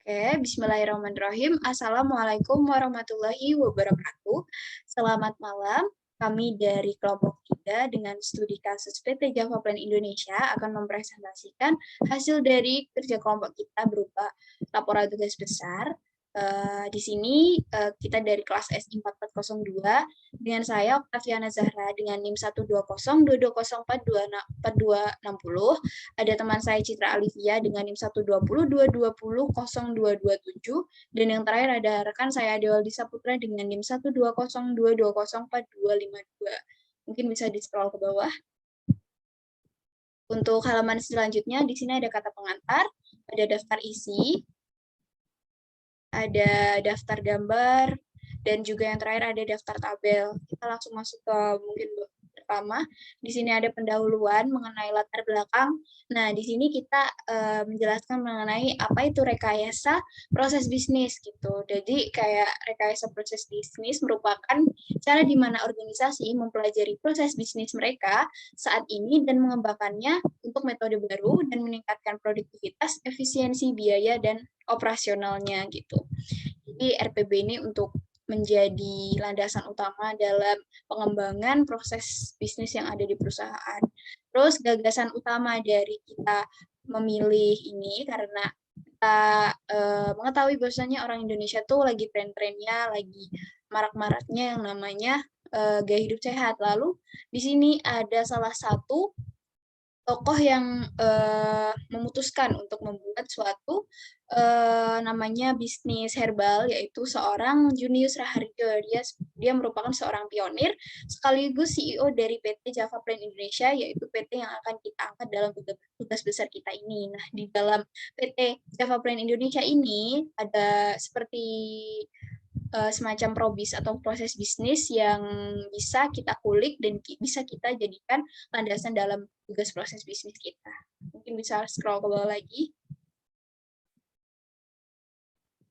Oke, bismillahirrahmanirrahim. Assalamualaikum warahmatullahi wabarakatuh. Selamat malam. Kami dari kelompok 3 dengan studi kasus PT Java Plan Indonesia akan mempresentasikan hasil dari kerja kelompok kita berupa laporan tugas besar. Di sini kita dari kelas SI 4402 dengan saya Octaviana Zahra dengan NIM 12022044260. Ada teman saya Citra Alivia dengan NIM 12022200227 dan yang terakhir ada rekan saya Dewaldi Saputra dengan NIM 12022204252. Mungkin bisa di-scroll ke bawah. Untuk halaman selanjutnya di sini ada kata pengantar, ada daftar isi, ada daftar gambar, dan juga yang terakhir ada daftar tabel. Kita langsung masuk ke mungkin pertama. Di sini ada pendahuluan mengenai latar belakang. Nah, di sini kita menjelaskan mengenai apa itu rekayasa proses bisnis gitu. Jadi kayak rekayasa proses bisnis merupakan cara di mana organisasi mempelajari proses bisnis mereka saat ini dan mengembangkannya untuk metode baru dan meningkatkan produktivitas, efisiensi, biaya, dan operasionalnya gitu. Jadi RPB ini untuk menjadi landasan utama dalam pengembangan proses bisnis yang ada di perusahaan. Terus gagasan utama dari kita memilih ini karena kita mengetahui bahwasanya orang Indonesia tuh lagi tren-trennya, lagi marak-maraknya yang namanya gaya hidup sehat. Lalu di sini ada salah satu tokoh yang memutuskan untuk membuat suatu namanya bisnis herbal, yaitu seorang Junius Raharjo. Dia merupakan seorang pionir sekaligus CEO dari PT Java Plan Indonesia, yaitu PT yang akan kita angkat dalam tugas besar kita ini. Nah, di dalam PT Java Plan Indonesia ini ada seperti semacam probis atau proses bisnis yang bisa kita kulik dan bisa kita jadikan landasan dalam tugas proses bisnis kita. Mungkin bisa scroll ke bawah lagi.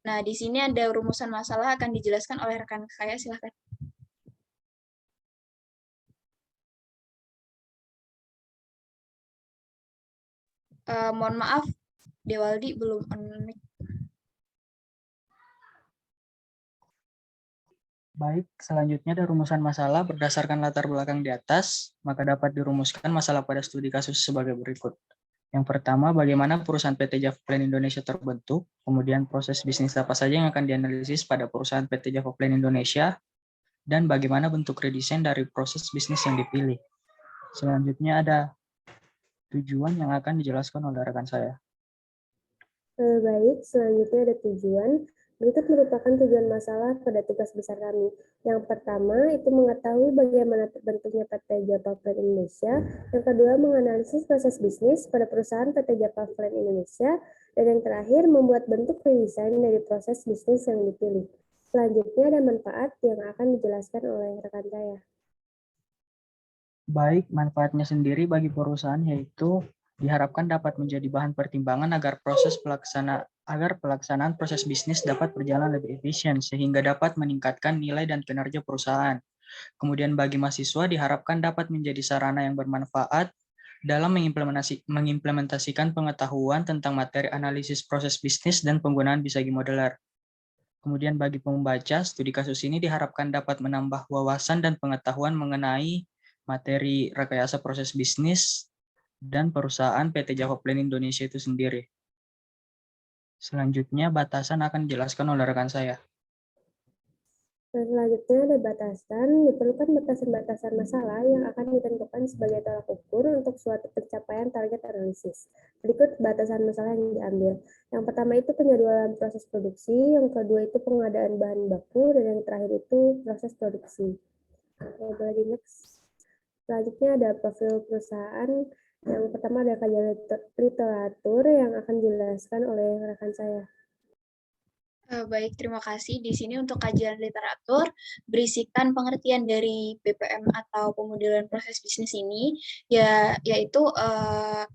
Nah, di sini ada rumusan masalah akan dijelaskan oleh rekan saya, silakan. Mohon maaf, Dewaldi belum on-mic. Baik, selanjutnya ada rumusan masalah berdasarkan latar belakang di atas, maka dapat dirumuskan masalah pada studi kasus sebagai berikut. Yang pertama, bagaimana perusahaan PT Java Plan Indonesia terbentuk, kemudian proses bisnis apa saja yang akan dianalisis pada perusahaan PT Java Plan Indonesia, dan bagaimana bentuk redesign dari proses bisnis yang dipilih. Selanjutnya ada tujuan yang akan dijelaskan oleh rekan saya. Baik, selanjutnya ada tujuan. Berikut merupakan tujuan masalah pada tugas besar kami. Yang pertama, itu mengetahui bagaimana terbentuknya PT Java Plan Indonesia. Yang kedua, menganalisis proses bisnis pada perusahaan PT Java Plan Indonesia. Dan yang terakhir, membuat bentuk redesign dari proses bisnis yang dipilih. Selanjutnya ada manfaat yang akan dijelaskan oleh rekan saya. Baik, manfaatnya sendiri bagi perusahaan yaitu diharapkan dapat menjadi bahan pertimbangan agar pelaksanaan proses bisnis dapat berjalan lebih efisien sehingga dapat meningkatkan nilai dan kinerja perusahaan. Kemudian bagi mahasiswa diharapkan dapat menjadi sarana yang bermanfaat dalam mengimplementasikan pengetahuan tentang materi analisis proses bisnis dan penggunaan Bisagi Modeler. Kemudian bagi pembaca, studi kasus ini diharapkan dapat menambah wawasan dan pengetahuan mengenai materi rekayasa proses bisnis dan perusahaan PT Java Plan Indonesia itu sendiri. Selanjutnya, batasan akan dijelaskan oleh rekan saya. Selanjutnya ada batasan, diperlukan batasan-batasan masalah yang akan ditentukan sebagai tolak ukur untuk suatu pencapaian target analisis. Berikut batasan masalah yang diambil. Yang pertama itu penjadwalan proses produksi, yang kedua itu pengadaan bahan baku, dan yang terakhir itu proses produksi. Boleh di next. Selanjutnya ada profil perusahaan. Yang pertama ada kajian literatur yang akan dijelaskan oleh rekan saya. Baik, terima kasih. Di sini untuk kajian literatur berisikan pengertian dari BPM atau pemodelan proses bisnis ini, yaitu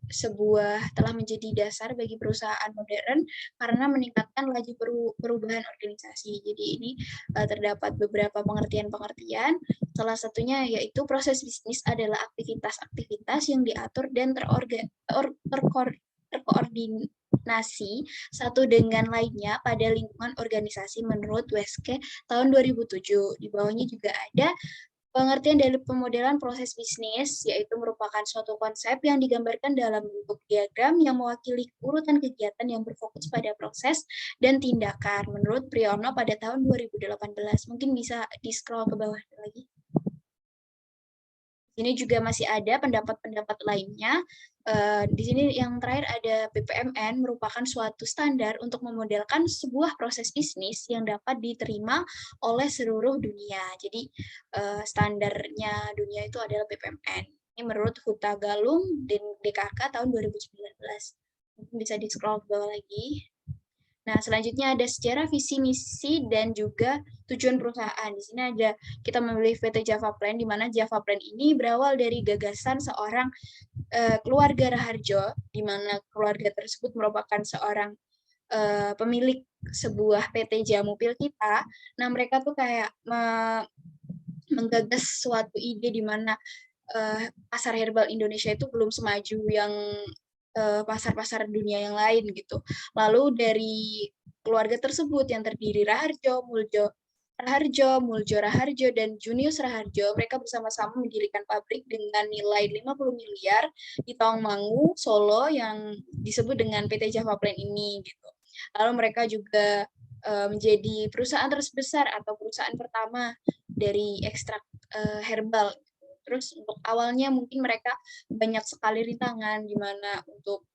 sebuah telah menjadi dasar bagi perusahaan modern karena meningkatkan laju perubahan organisasi. Jadi ini terdapat beberapa pengertian-pengertian. Salah satunya yaitu proses bisnis adalah aktivitas-aktivitas yang diatur dan terkoordinir berkoordinasi satu dengan lainnya pada lingkungan organisasi menurut WSK tahun 2007. Di bawahnya juga ada pengertian dari pemodelan proses bisnis, yaitu merupakan suatu konsep yang digambarkan dalam bentuk diagram yang mewakili urutan kegiatan yang berfokus pada proses dan tindakan. Menurut Priyono pada tahun 2018. Mungkin bisa di-scroll ke bawah lagi. Ini juga masih ada pendapat-pendapat lainnya. Di sini yang terakhir ada BPMN merupakan suatu standar untuk memodelkan sebuah proses bisnis yang dapat diterima oleh seluruh dunia. Jadi standarnya dunia itu adalah BPMN. Ini menurut Huta Galung dan DKK tahun 2019. Mungkin bisa di-scroll ke bawah lagi. Nah, selanjutnya ada sejarah, visi, misi, dan juga tujuan perusahaan. Di sini ada kita memilih PT Java Plan, di mana Java Plan ini berawal dari gagasan seorang keluarga Raharjo, di mana keluarga tersebut merupakan seorang pemilik sebuah PT Jamu Pil kita. Nah, mereka tuh kayak menggagas suatu ide di mana pasar herbal Indonesia itu belum semaju yang pasar-pasar dunia yang lain gitu. Lalu dari keluarga tersebut yang terdiri Muljo Raharjo, dan Junius Raharjo, mereka bersama-sama mendirikan pabrik dengan nilai 50 miliar di Tawangmangu, Solo yang disebut dengan PT Java Plan ini gitu. Lalu mereka juga menjadi perusahaan terbesar atau perusahaan pertama dari ekstrak herbal. Terus untuk awalnya mungkin mereka banyak sekali rintangan, di mana untuk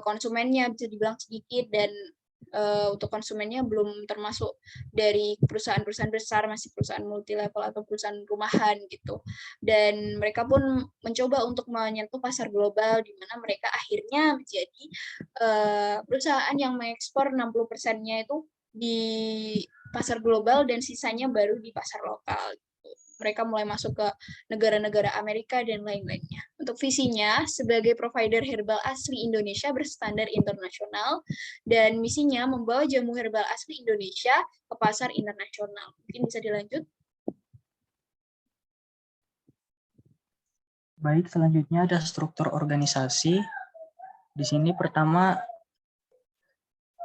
konsumennya bisa dibilang sedikit, dan untuk konsumennya belum termasuk dari perusahaan-perusahaan besar, masih perusahaan multi level atau perusahaan rumahan gitu. Dan mereka pun mencoba untuk menyentuh pasar global, di mana mereka akhirnya menjadi perusahaan yang mengekspor 60%-nya itu di pasar global dan sisanya baru di pasar lokal. Mereka mulai masuk ke negara-negara Amerika dan lain-lainnya. Untuk visinya, sebagai provider herbal asli Indonesia berstandar internasional, dan misinya membawa jamu herbal asli Indonesia ke pasar internasional. Mungkin bisa dilanjut. Baik, selanjutnya ada struktur organisasi. Di sini pertama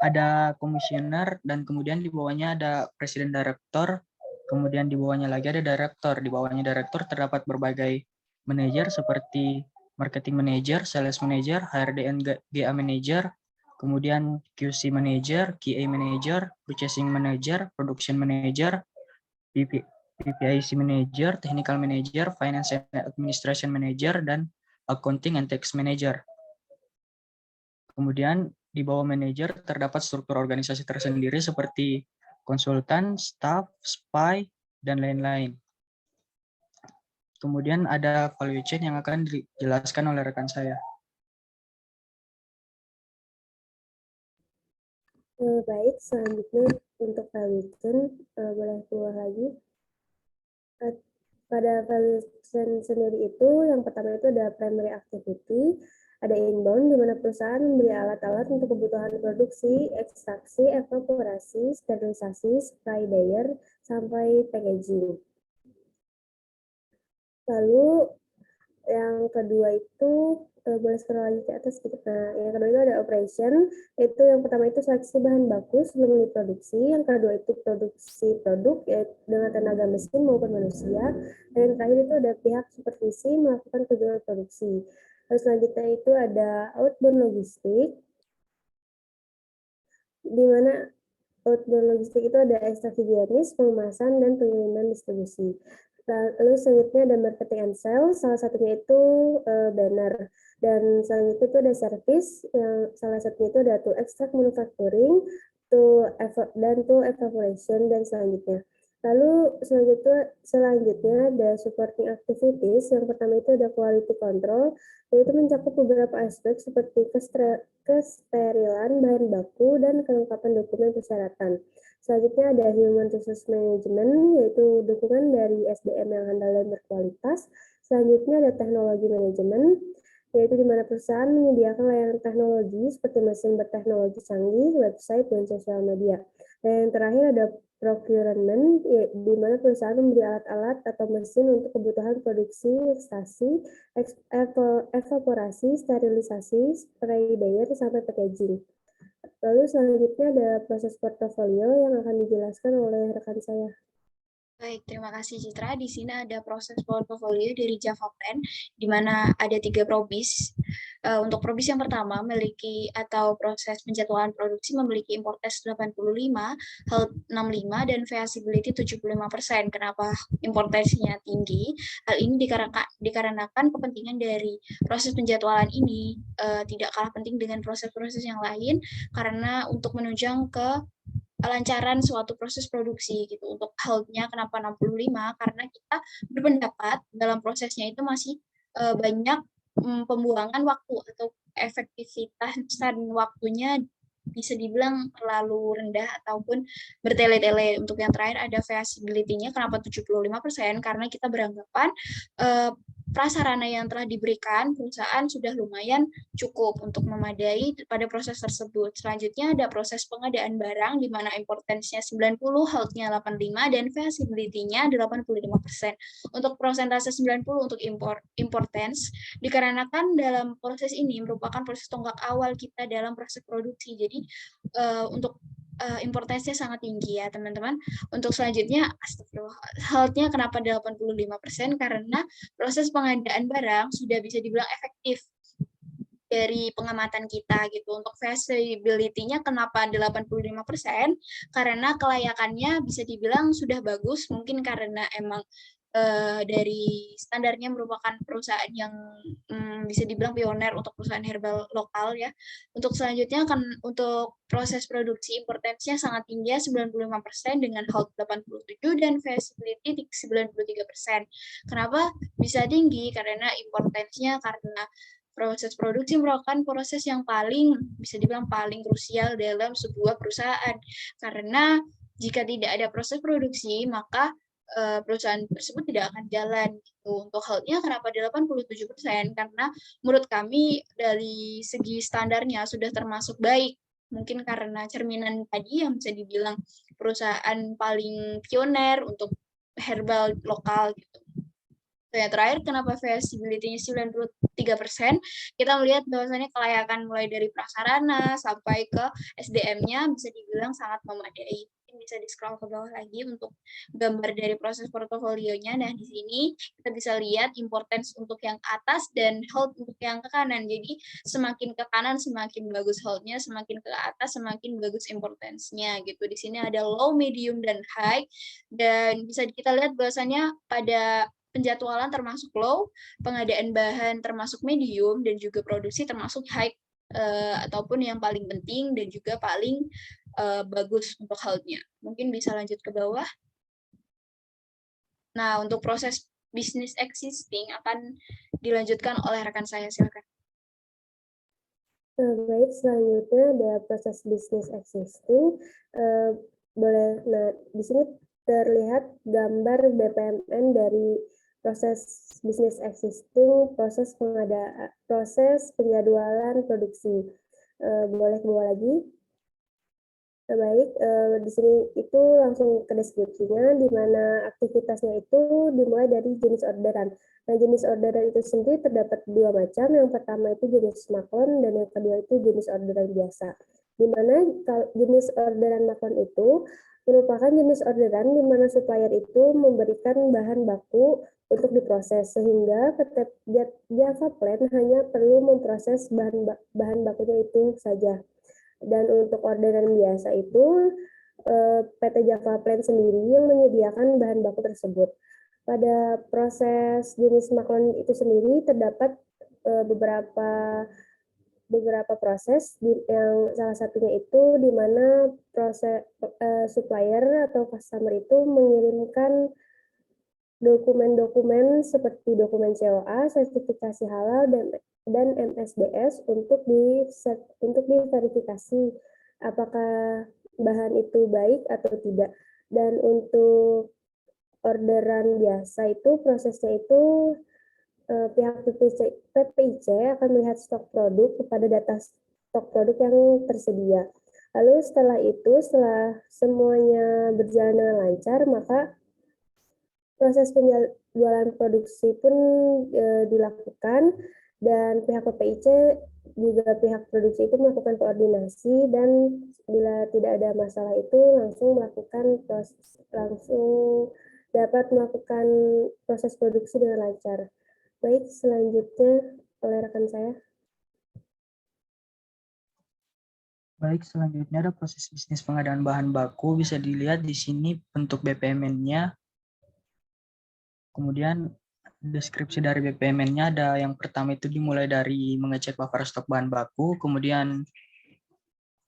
ada komisioner, dan kemudian di bawahnya ada presiden direktur, kemudian di bawahnya lagi ada direktur. Di bawahnya direktur terdapat berbagai manajer seperti marketing manager, sales manager, HRD and GA manager, kemudian QC manager, QA manager, purchasing manager, production manager, PPIC manager, technical manager, finance and administration manager, dan accounting and tax manager. Kemudian di bawah manajer terdapat struktur organisasi tersendiri seperti konsultan, staff, spy, dan lain-lain. Kemudian ada value chain yang akan dijelaskan oleh rekan saya. Baik, selanjutnya untuk value chain, boleh keluar lagi. Pada value chain sendiri itu, yang pertama itu ada primary activity, ada inbound, di mana perusahaan membeli alat-alat untuk kebutuhan produksi, ekstraksi, evaporasi, sterilisasi, spray dryer, sampai packaging. Lalu yang kedua itu, boleh scroll lagi ke atas gitu. Nah, yang kedua itu ada operation, itu yang pertama itu seleksi bahan baku sebelum diproduksi, yang kedua itu produksi produk yaitu dengan tenaga mesin maupun manusia, dan yang terakhir itu ada pihak supervisi melakukan kegiatan produksi. Lalu selanjutnya itu ada outbound logistik, di mana outbound logistik itu ada ekstraksi higienis, pengemasan, dan pengiriman distribusi. Lalu selanjutnya ada marketing and sales, salah satunya itu banner. Dan selanjutnya itu ada service, yang salah satunya itu ada to extract manufacturing, dan to evaporation, dan selanjutnya. Lalu selanjutnya ada supporting activities, yang pertama itu ada quality control, yaitu mencakup beberapa aspek seperti kesterilan bahan baku dan kelengkapan dokumen persyaratan. Selanjutnya ada Human Resource Management, yaitu dukungan dari SDM yang handal dan berkualitas. Selanjutnya ada Teknologi Management, yaitu di mana perusahaan menyediakan layanan teknologi seperti mesin berteknologi canggih, website, dan sosial media. Dan yang terakhir ada Procurement, di mana perusahaan membeli alat-alat atau mesin untuk kebutuhan produksi, ekstraksi, evaporasi, sterilisasi, spray dryer, sampai packaging. Lalu selanjutnya ada proses portofolio yang akan dijelaskan oleh rekan saya. Baik, terima kasih Citra. Di sini ada proses portofolio dari Java Plan, di mana ada 3 probis. Untuk probis yang pertama, memiliki atau proses penjadwalan produksi memiliki import test 85, health 65, dan feasibility 75%. Kenapa import testnya tinggi? Hal ini dikarenakan kepentingan dari proses penjadwalan ini tidak kalah penting dengan proses-proses yang lain, karena untuk menunjang ke kelancaran suatu proses produksi gitu. Untuk health-nya kenapa 65? Karena kita berpendapat dalam prosesnya itu masih banyak pembuangan waktu atau efektivitas dan waktunya bisa dibilang terlalu rendah ataupun bertele-tele. Untuk yang terakhir ada feasibility-nya kenapa 75%? Karena kita beranggapan prasarana yang telah diberikan perusahaan sudah lumayan cukup untuk memadai pada proses tersebut. Selanjutnya ada proses pengadaan barang di mana importance-nya 90, health-nya 85, dan feasibility-nya 85%. Untuk persentase 90 untuk importance, dikarenakan dalam proses ini merupakan proses tonggak awal kita dalam proses produksi. Jadi untuk importance-nya sangat tinggi ya teman-teman. Untuk selanjutnya, health-nya kenapa 85%? Karena proses pengadaan barang sudah bisa dibilang efektif dari pengamatan kita gitu. Untuk feasibility-nya kenapa 85%? Karena kelayakannya bisa dibilang sudah bagus, mungkin karena emang dari standarnya merupakan perusahaan yang bisa dibilang pioner untuk perusahaan herbal lokal ya. Untuk selanjutnya kan untuk proses produksi importance-nya sangat tinggi 95% dengan health 87 dan feasibility 93%. Kenapa bisa tinggi? Karena importance-nya karena proses produksi merupakan proses yang paling bisa dibilang paling krusial dalam sebuah perusahaan. Karena jika tidak ada proses produksi, maka perusahaan tersebut tidak akan jalan gitu. Untuk health-nya kenapa 87%? Karena menurut kami dari segi standarnya sudah termasuk baik. Mungkin karena cerminan tadi yang bisa dibilang perusahaan paling pioner untuk herbal lokal gitu. Yang terakhir, kenapa feasibility-nya 93%? Kita melihat bahwasannya kelayakan mulai dari prasarana sampai ke SDM-nya bisa dibilang sangat memadai. Bisa di-scroll ke bawah lagi untuk gambar dari proses portofolionya. Nah, di sini kita bisa lihat importance untuk yang atas dan health untuk yang ke kanan. Jadi, semakin ke kanan semakin bagus health-nya, semakin ke atas semakin bagus importance-nya gitu. Di sini ada low, medium, dan high. Dan bisa kita lihat bahwasannya pada penjadwalan termasuk low, pengadaan bahan termasuk medium, dan juga produksi termasuk high ataupun yang paling penting dan juga paling bagus untuk health-nya. Mungkin bisa lanjut ke bawah. Nah, untuk proses business existing akan dilanjutkan oleh rekan saya, silakan. Baik, selanjutnya ada proses business existing. Nah, di sini terlihat gambar BPMN dari proses business existing, proses penjadwalan produksi. Boleh ke bawah lagi? Baik, di sini itu langsung ke deskripsinya, di mana aktivitasnya itu dimulai dari jenis orderan. Nah, jenis orderan itu sendiri terdapat dua macam. Yang pertama itu jenis maklon, dan yang kedua itu jenis orderan biasa. Di mana jenis orderan maklon itu merupakan jenis orderan di mana supplier itu memberikan bahan baku untuk diproses, sehingga PT Java Plan hanya perlu memproses bahan bakunya itu saja. Dan untuk orderan biasa itu PT Java Plan sendiri yang menyediakan bahan baku tersebut. Pada proses jenis maklon itu sendiri terdapat beberapa proses yang salah satunya itu di mana proses supplier atau customer itu mengirimkan dokumen-dokumen seperti dokumen COA, sertifikasi halal, dan MSDS untuk diverifikasi apakah bahan itu baik atau tidak. Dan untuk orderan biasa itu prosesnya itu pihak PPIC akan melihat stok produk kepada data stok produk yang tersedia. Lalu setelah semuanya berjalan dengan lancar, maka proses penjualan produksi pun dilakukan, dan pihak PPIC juga pihak produksi itu melakukan koordinasi, dan bila tidak ada masalah itu langsung dapat melakukan proses produksi dengan lancar. Baik, selanjutnya oleh rekan saya. Baik, selanjutnya ada proses bisnis pengadaan bahan baku. Bisa dilihat di sini bentuk BPMN-nya. Kemudian deskripsi dari BPMN-nya ada yang pertama itu dimulai dari mengecek buffer stok bahan baku, kemudian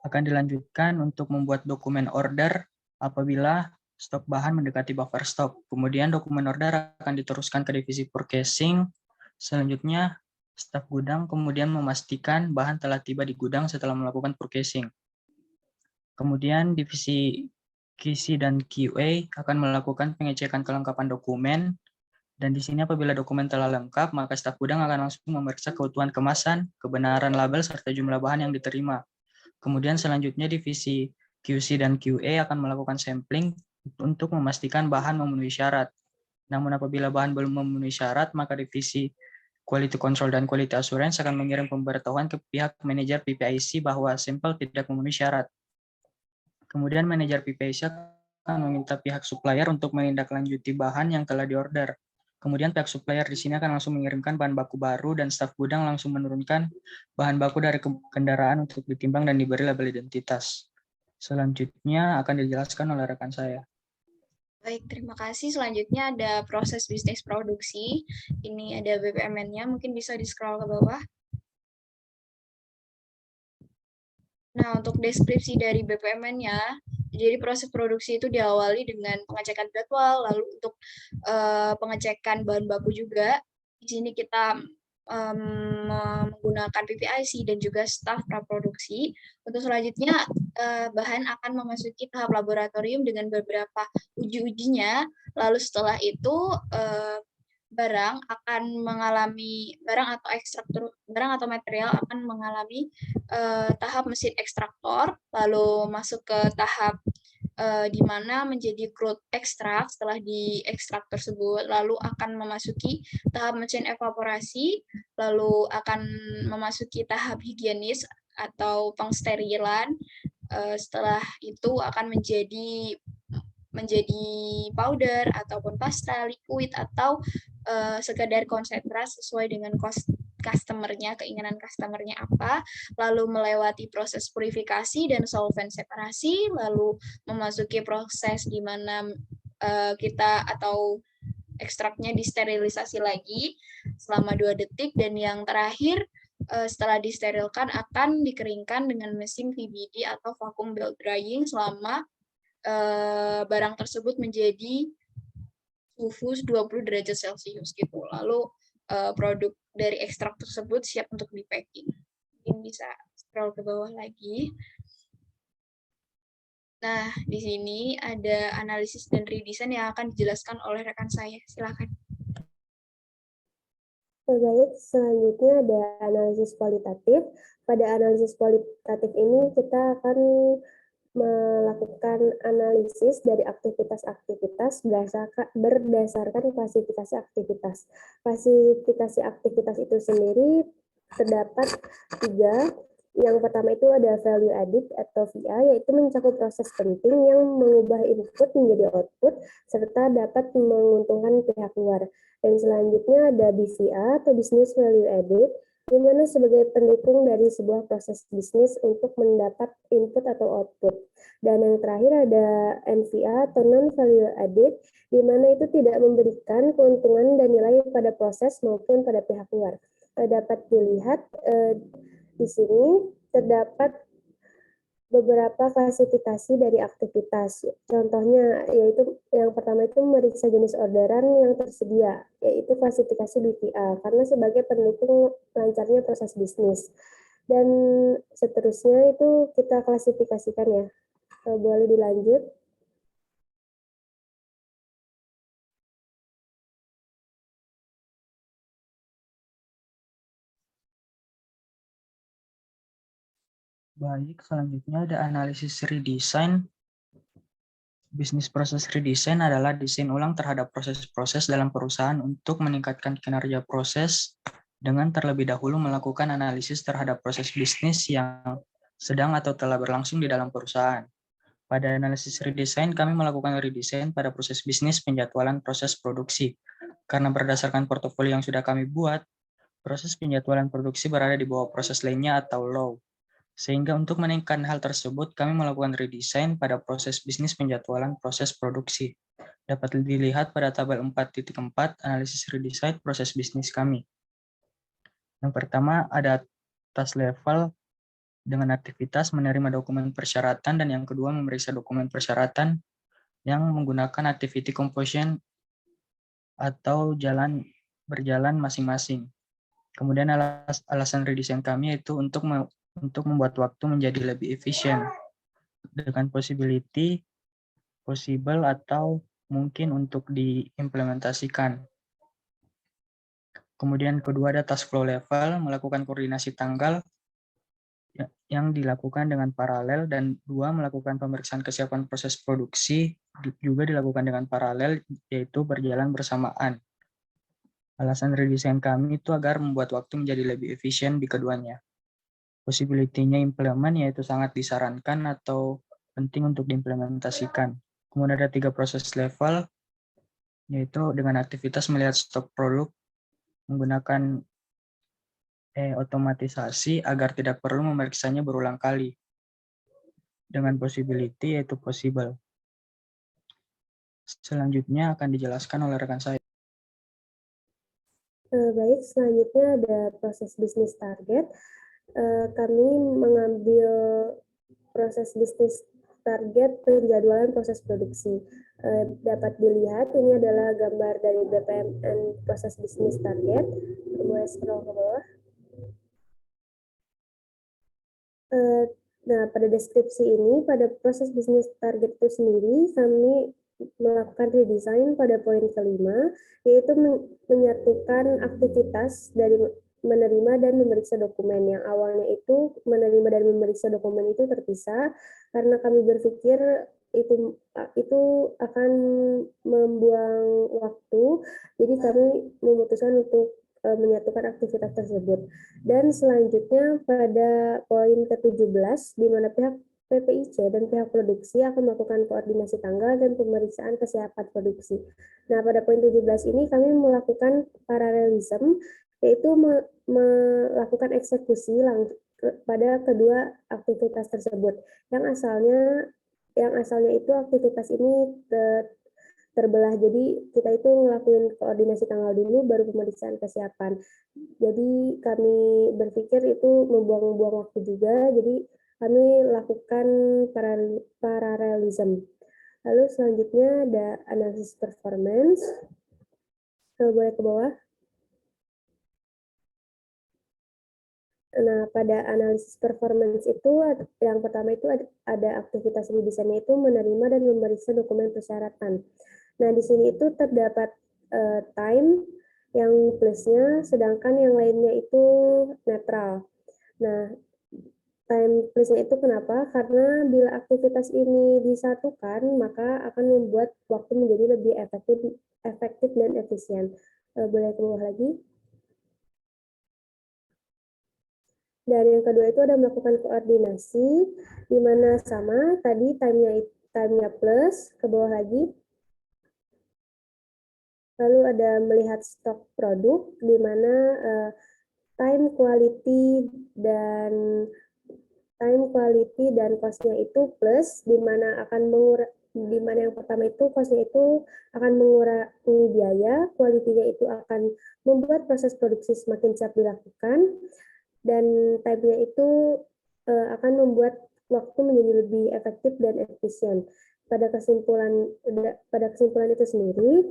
akan dilanjutkan untuk membuat dokumen order apabila stok bahan mendekati buffer stok. Kemudian dokumen order akan diteruskan ke divisi purchasing. Selanjutnya staf gudang kemudian memastikan bahan telah tiba di gudang setelah melakukan purchasing. Kemudian divisi QC dan QA akan melakukan pengecekan kelengkapan dokumen, dan di sini apabila dokumen telah lengkap, maka staf gudang akan langsung memeriksa keutuhan kemasan, kebenaran label, serta jumlah bahan yang diterima. Kemudian selanjutnya divisi QC dan QA akan melakukan sampling untuk memastikan bahan memenuhi syarat. Namun apabila bahan belum memenuhi syarat, maka divisi Quality Control dan Quality Assurance akan mengirim pemberitahuan ke pihak manajer PPIC bahwa sampel tidak memenuhi syarat. Kemudian manajer PPIC akan meminta pihak supplier untuk menindaklanjuti bahan yang telah diorder. Kemudian pihak supplier di sini akan langsung mengirimkan bahan baku baru, dan staf gudang langsung menurunkan bahan baku dari kendaraan untuk ditimbang dan diberi label identitas. Selanjutnya akan dijelaskan oleh rekan saya. Baik, terima kasih. Selanjutnya ada proses bisnis produksi. Ini ada BPMN-nya, mungkin bisa di-scroll ke bawah. Nah, untuk deskripsi dari BPMN-nya, jadi proses produksi itu diawali dengan pengecekan jadwal, lalu untuk pengecekan bahan baku juga. Di sini kita menggunakan PPIC dan juga staf praproduksi. Untuk selanjutnya, bahan akan memasuki tahap laboratorium dengan beberapa uji-ujinya. Lalu setelah itu, barang atau material akan mengalami tahap mesin ekstraktor, lalu masuk ke tahap di mana menjadi crude extract. Setelah di ekstrak tersebut, lalu akan memasuki tahap mesin evaporasi, lalu akan memasuki tahap higienis atau pengsterilan. Setelah itu akan menjadi powder ataupun pasta, liquid, atau sekadar konsentrat sesuai dengan customer-nya, keinginan customer-nya apa, lalu melewati proses purifikasi dan solvent separasi, lalu memasuki proses di mana kita atau ekstraknya disterilisasi lagi selama 2 detik, dan yang terakhir setelah disterilkan akan dikeringkan dengan mesin VBD atau vacuum belt drying selama barang tersebut menjadi suhu 20 derajat Celcius gitu. Lalu produk dari ekstrak tersebut siap untuk di-packing. Mungkin bisa scroll ke bawah lagi. Nah, di sini ada analisis dan redesign yang akan dijelaskan oleh rekan saya. Silakan. Baik, selanjutnya ada analisis kualitatif. Pada analisis kualitatif ini kita akan melakukan analisis dari aktivitas-aktivitas berdasarkan klasifikasi aktivitas. Klasifikasi aktivitas itu sendiri terdapat 3. Yang pertama itu ada value added atau VA, yaitu mencakup proses penting yang mengubah input menjadi output serta dapat menguntungkan pihak luar. Dan selanjutnya ada BVA atau business value added, di mana sebagai pendukung dari sebuah proses bisnis untuk mendapat input atau output. Dan yang terakhir ada NVA atau non-value added, di mana itu tidak memberikan keuntungan dan nilai pada proses maupun pada pihak luar. Dapat dilihat di sini terdapat beberapa klasifikasi dari aktivitas. Contohnya yaitu yang pertama itu memeriksa jenis orderan yang tersedia, yaitu klasifikasi BVA, karena sebagai pendukung lancarnya proses bisnis. Dan seterusnya itu kita klasifikasikan ya. Boleh dilanjut. Baik, selanjutnya ada analisis redesign. Bisnis proses redesign adalah desain ulang terhadap proses-proses dalam perusahaan untuk meningkatkan kinerja proses dengan terlebih dahulu melakukan analisis terhadap proses bisnis yang sedang atau telah berlangsung di dalam perusahaan. Pada analisis redesign, kami melakukan redesign pada proses bisnis penjadwalan proses produksi. Karena berdasarkan portofolio yang sudah kami buat, proses penjadwalan produksi berada di bawah proses lainnya atau low. Sehingga untuk meningkatkan hal tersebut, kami melakukan redesign pada proses bisnis penjadwalan proses produksi. Dapat dilihat pada tabel 4.4 analisis redesign proses bisnis kami. Yang pertama ada task level dengan aktivitas menerima dokumen persyaratan, dan yang kedua memeriksa dokumen persyaratan yang menggunakan activity composition atau berjalan masing-masing. Kemudian alasan redesign kami yaitu untuk membuat waktu menjadi lebih efisien dengan possibility, possible, atau mungkin untuk diimplementasikan. Kemudian kedua ada task flow level, melakukan koordinasi tanggal yang dilakukan dengan paralel, dan dua melakukan pemeriksaan kesiapan proses produksi juga dilakukan dengan paralel, yaitu berjalan bersamaan. Alasan redesign kami itu agar membuat waktu menjadi lebih efisien di keduanya. Possibility-nya implement yaitu sangat disarankan atau penting untuk diimplementasikan. Kemudian ada 3 proses level, yaitu dengan aktivitas melihat stok produk menggunakan otomatisasi agar tidak perlu memeriksanya berulang kali. Dengan possibility yaitu possible. Selanjutnya akan dijelaskan oleh rekan saya. Baik, selanjutnya ada proses bisnis target. Kami mengambil proses bisnis target penjadwalan proses produksi. Dapat dilihat ini adalah gambar dari BPMN proses bisnis target. Boleh scroll ke bawah. Nah, pada deskripsi ini, pada proses bisnis target itu sendiri, kami melakukan redesign pada poin kelima, yaitu menyatukan aktivitas dari menerima dan memeriksa dokumen. Yang awalnya itu menerima dan memeriksa dokumen itu terpisah, karena kami berpikir itu akan membuang waktu, jadi kami memutuskan untuk menyatukan aktivitas tersebut. Dan selanjutnya pada poin ke-17, di mana pihak PPIC dan pihak produksi akan melakukan koordinasi tanggal dan pemeriksaan kesiapan produksi. Nah, pada poin 17 ini kami melakukan paralelism, yaitu melakukan eksekusi pada kedua aktivitas tersebut. Yang asalnya itu aktivitas ini terbelah, jadi kita itu ngelakuin koordinasi tanggal dulu baru pemeriksaan kesiapan. Jadi kami berpikir itu membuang waktu juga, jadi kami lakukan paralelism. Lalu selanjutnya ada analisis performance. Boleh ke bawah. Nah, pada analisis performance itu yang pertama itu ada aktivitas redesign itu menerima dan memeriksa dokumen persyaratan. Nah, di sini itu terdapat time yang plusnya, sedangkan yang lainnya itu netral. Nah, time plusnya itu kenapa? Karena bila aktivitas ini disatukan, maka akan membuat waktu menjadi lebih efektif dan efisien. Boleh ke bawah lagi. Dan yang kedua itu ada melakukan koordinasi, di mana sama tadi time-nya plus, ke bawah lagi. Lalu ada melihat stok produk, di mana time quality dan cost-nya itu plus, di mana yang pertama itu cost-nya itu akan mengurangi biaya, quality-nya itu akan membuat proses produksi semakin siap dilakukan, dan time-nya itu akan membuat waktu menjadi lebih efektif dan efisien. Pada kesimpulan itu sendiri,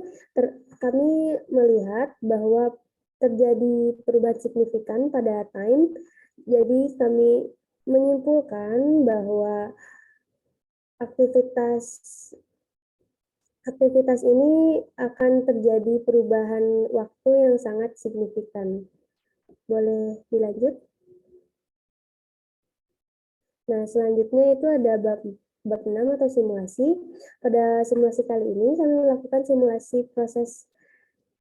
kami melihat bahwa terjadi perubahan signifikan pada time. Jadi kami menyimpulkan bahwa aktivitas ini akan terjadi perubahan waktu yang sangat signifikan. Boleh dilanjut? Nah, selanjutnya itu ada bab 6 atau simulasi. Pada simulasi kali ini kami melakukan simulasi proses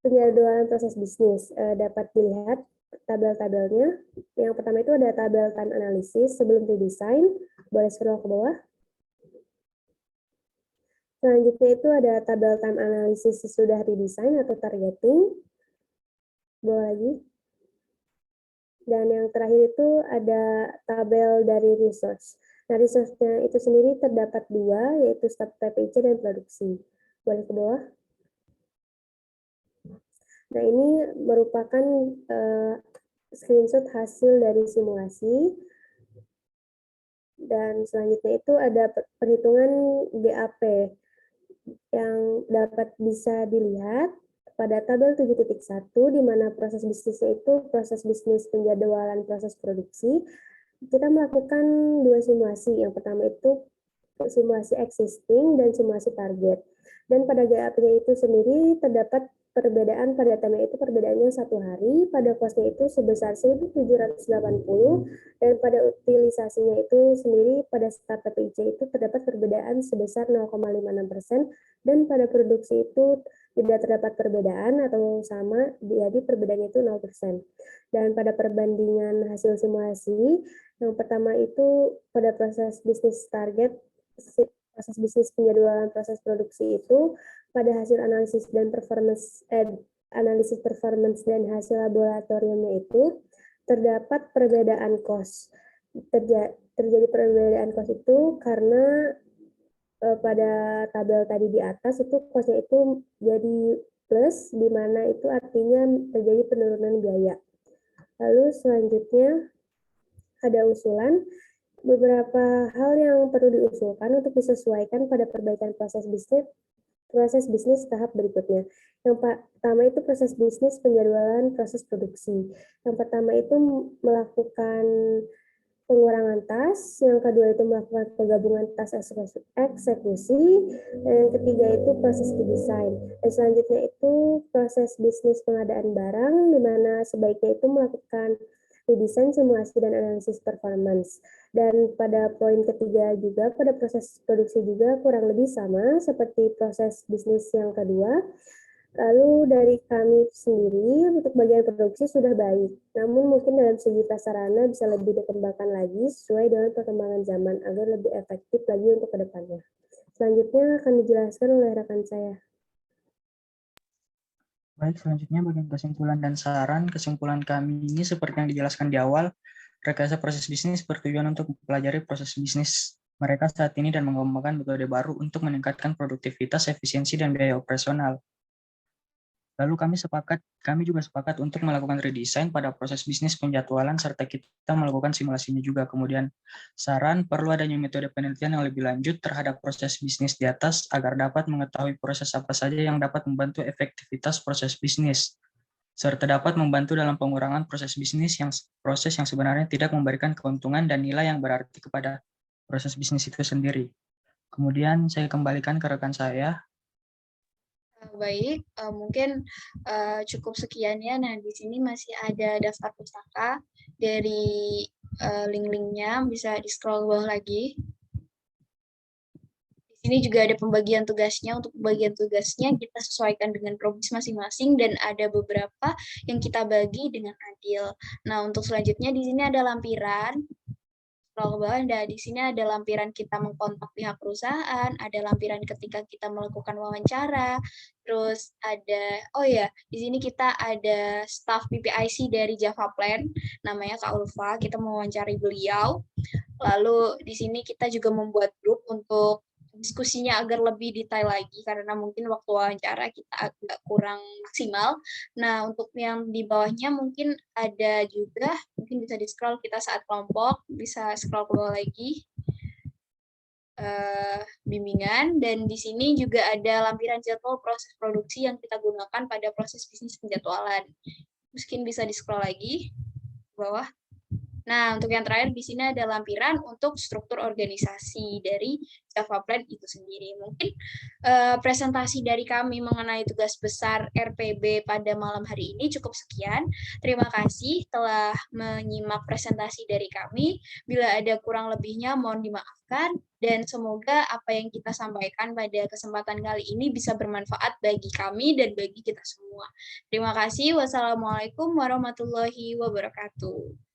penjadwalan proses bisnis. Dapat dilihat tabel-tabelnya. Yang pertama itu ada tabel time analysis sebelum redesign. Boleh scroll ke bawah. Selanjutnya itu ada tabel time analysis sesudah redesign atau targeting. Bawah lagi. Dan yang terakhir itu ada tabel dari resource. Nah, resource-nya itu sendiri terdapat dua, yaitu staf PPIC dan produksi. Boleh ke bawah. Nah, ini merupakan screenshot hasil dari simulasi. Dan selanjutnya itu ada perhitungan GAP yang dapat bisa dilihat pada tabel 7.1 di mana proses bisnisnya itu proses bisnis penjadwalan proses produksi. Kita melakukan dua simulasi. Yang pertama itu simulasi existing dan simulasi target. Dan pada GAP-nya itu sendiri terdapat perbedaan pada time itu perbedaannya 1 hari, pada cost-nya itu sebesar 1.780, dan pada utilisasinya itu sendiri pada start PPIC itu terdapat perbedaan sebesar 0,56%, dan pada produksi itu tidak terdapat perbedaan atau sama, jadi perbedaannya itu 0%. Dan pada perbandingan hasil simulasi, yang pertama itu pada proses bisnis target, proses bisnis penjadwalan proses produksi itu pada hasil analisis dan analisis performance dan hasil laboratoriumnya itu terdapat perbedaan cost. Terjadi perbedaan cost itu karena pada tabel tadi di atas itu cost-nya itu jadi plus, di mana itu artinya terjadi penurunan biaya. Lalu selanjutnya ada usulan. Beberapa hal yang perlu diusulkan untuk disesuaikan pada perbaikan proses bisnis tahap berikutnya. Yang pertama itu proses bisnis penjadwalan proses produksi. Yang pertama itu melakukan pengurangan tas, yang kedua itu melakukan penggabungan tas eksekusi, dan yang ketiga itu proses desain. Dan selanjutnya itu proses bisnis pengadaan barang, di mana sebaiknya itu melakukan desain, simulasi, dan analisis performance. Dan pada poin ketiga juga, pada proses produksi juga kurang lebih sama seperti proses bisnis yang kedua. Lalu dari kami sendiri, untuk bagian produksi sudah baik. Namun mungkin dalam segi prasarana bisa lebih dikembangkan lagi sesuai dengan perkembangan zaman agar lebih efektif lagi untuk kedepannya. Selanjutnya akan dijelaskan oleh rekan saya. Baik, selanjutnya bagian kesimpulan dan saran. Kesimpulan kami ini seperti yang dijelaskan di awal, rekayasa proses bisnis bertujuan untuk mempelajari proses bisnis mereka saat ini dan mengembangkan metode baru untuk meningkatkan produktivitas, efisiensi, dan biaya operasional. Lalu kami juga sepakat untuk melakukan redesign pada proses bisnis penjadwalan serta kita melakukan simulasinya juga. Kemudian saran perlu adanya metode penelitian yang lebih lanjut terhadap proses bisnis di atas agar dapat mengetahui proses apa saja yang dapat membantu efektivitas proses bisnis serta dapat membantu dalam pengurangan proses bisnis yang sebenarnya tidak memberikan keuntungan dan nilai yang berarti kepada proses bisnis itu sendiri. Kemudian saya kembalikan ke rekan saya. Baik, mungkin cukup sekian ya. Nah, di sini masih ada daftar pustaka dari link-linknya, bisa di-scroll bawah lagi. Di sini juga ada pembagian tugasnya. Untuk pembagian tugasnya kita sesuaikan dengan provinsi masing-masing dan ada beberapa yang kita bagi dengan adil. Nah, untuk selanjutnya di sini ada lampiran. Scroll ke bawah, di sini ada lampiran kita mengkontak pihak perusahaan, ada lampiran ketika kita melakukan wawancara, terus ada, di sini kita ada staff PPIC dari Java Plan, namanya Kak Ulfa, kita mewawancari beliau. Lalu di sini kita juga membuat grup untuk diskusinya agar lebih detail lagi, karena mungkin waktu wawancara kita agak kurang maksimal. Nah, untuk yang di bawahnya mungkin ada juga, mungkin bisa di-scroll kita saat kelompok, bisa scroll ke bawah lagi, bimbingan, dan di sini juga ada lampiran jadwal proses produksi yang kita gunakan pada proses bisnis penjadwalan. Mungkin bisa di-scroll lagi ke bawah. Nah, untuk yang terakhir di sini ada lampiran untuk struktur organisasi dari Java Plan itu sendiri. Mungkin presentasi dari kami mengenai tugas besar RPB pada malam hari ini cukup sekian. Terima kasih telah menyimak presentasi dari kami. Bila ada kurang lebihnya mohon dimaafkan dan semoga apa yang kita sampaikan pada kesempatan kali ini bisa bermanfaat bagi kami dan bagi kita semua. Terima kasih. Wassalamualaikum warahmatullahi wabarakatuh.